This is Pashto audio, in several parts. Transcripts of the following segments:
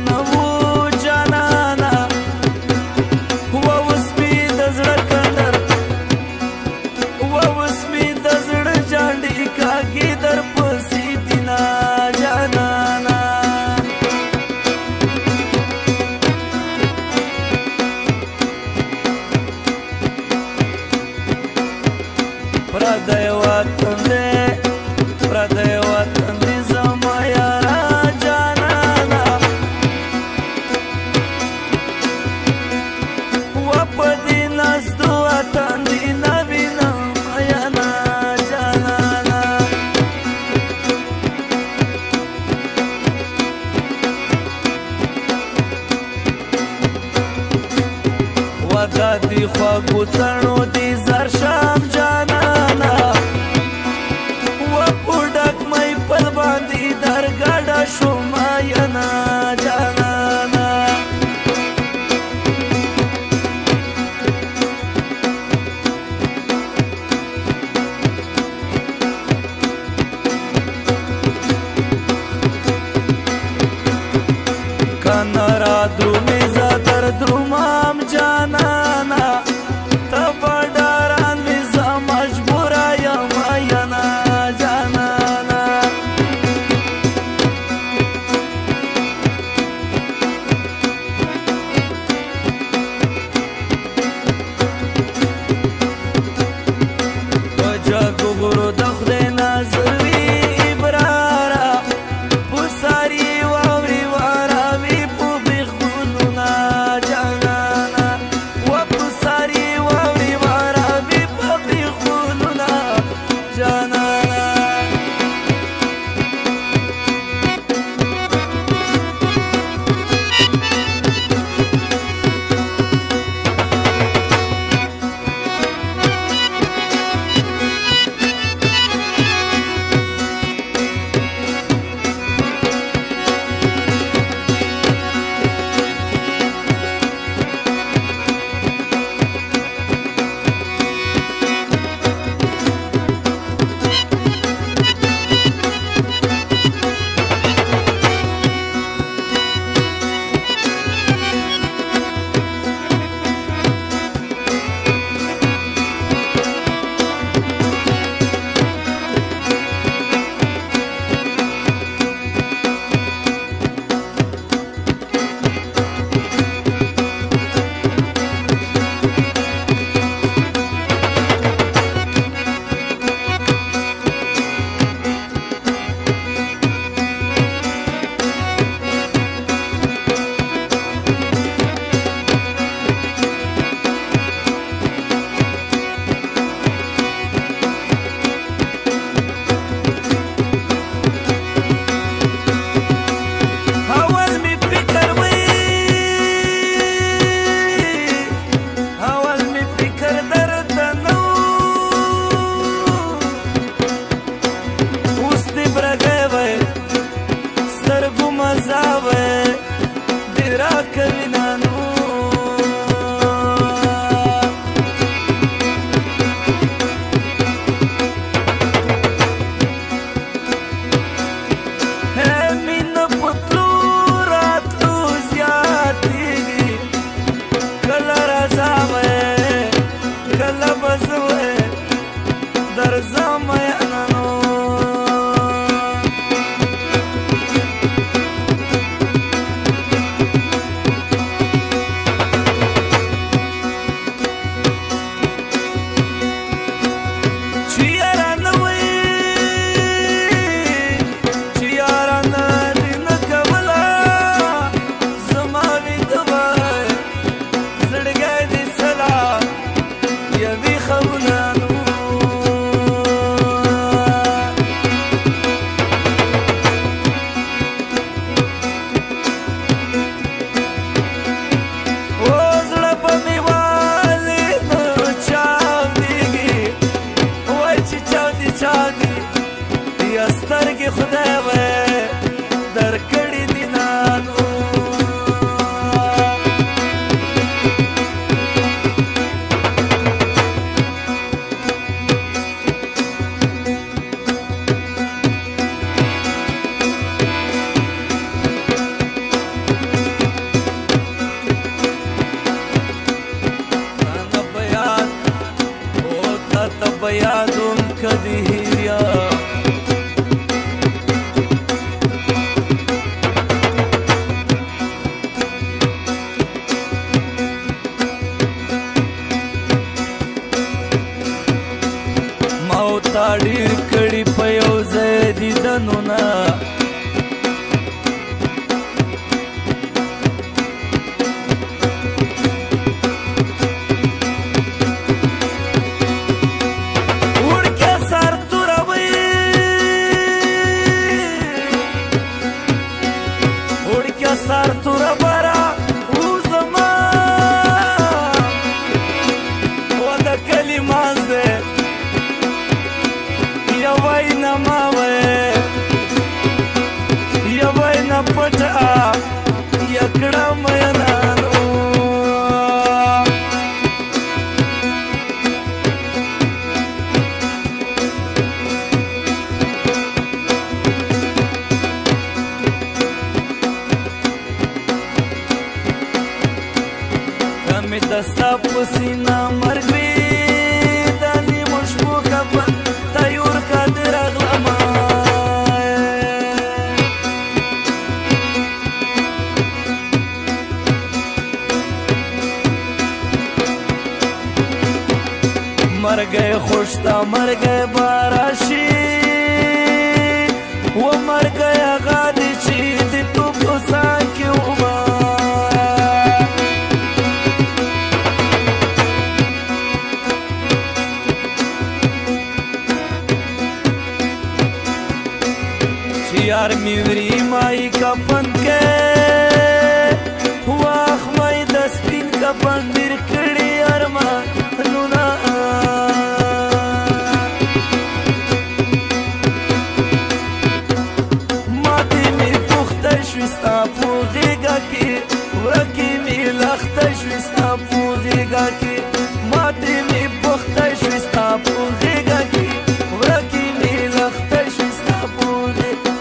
نه وو جانانا واوس مې د زړه کندر واوس مې د زړه جانډې کاږي در پسې دینا جانانا پردی وطن دی پردی وطن دی زما یارا جانانا و په دې ناستو وطن دی نه وینم میانا جانانا و دا دی خواږو څڼو دی زر شام جانانا و پوډک مې پل باندې درګډه شوم میانا جانانا کنه را درومې زه در درومم جانانا ته په ډاران مې زه مجبوره یم میانا جانانا په جګو غرو د خدای نظر وي ابراره په ساري واورې واراوي په بېخونو سر تور برا او زما و د کلی ماز دی یو وینا ما وی یو وینا پټه یکړه مینانو کمی دستا پسینا مرگ بی دانی مشبو کبن تایور کادر اغلما مرگ خوشتا مرگ باراشی و مرگ غادی چی دی تو بسان کی اوما یار میوری مائی کپن کے واخ مائی دسپین کپن دیر کڑی ارمان نونا ماتی می پخت شوستا پوغیگا کی ورکی می لخت شوستا پوغیگا کی ماتی می پخت شوستا پوغیگا کی ورکی می لخت شوستا پوغیگا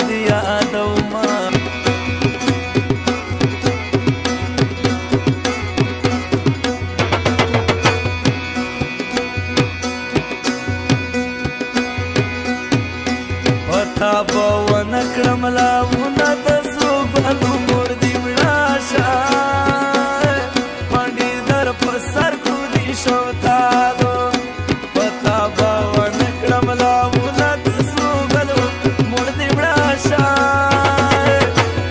دی یادوما پتا به ونه کړم لاونه د زوبلو مور دې مړه شه پنډي در په سر کو دي شوتالو پتا به ونه کړم لاونه د زوبلو مور دې مړه شه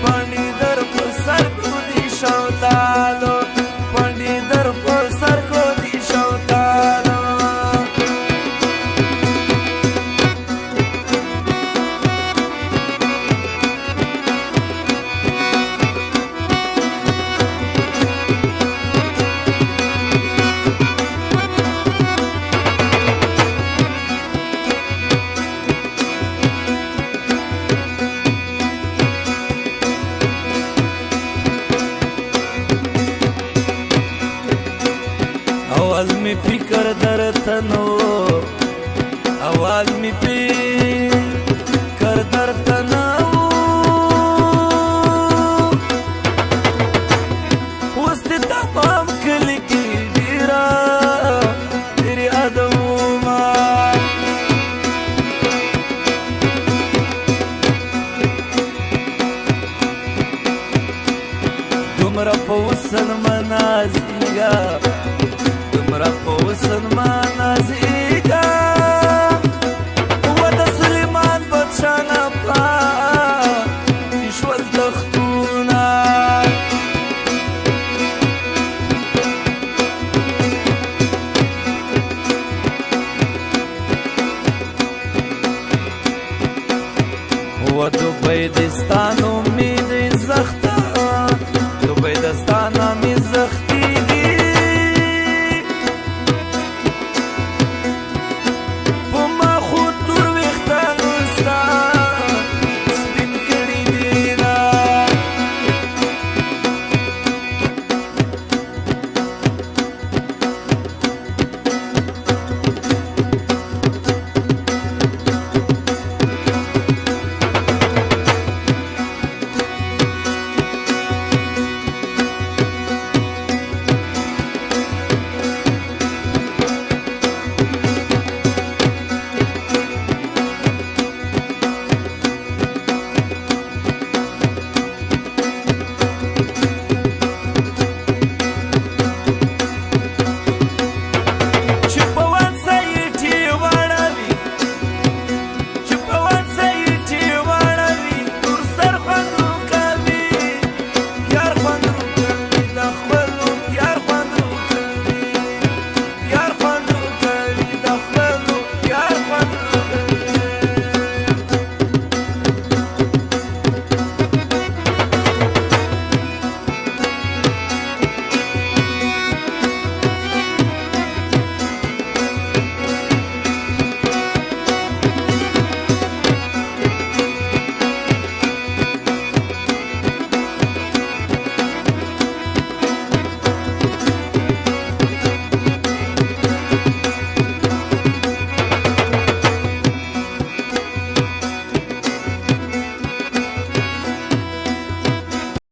پنډي در په سر کو دي شوتالو پنډي در په سر کو دي شوتالو اول می فکر درته نو اول می فکر درته نو اوس دې تمام کلي کې ډېره یادومه دومره په وسن منازیږه دومره په وسن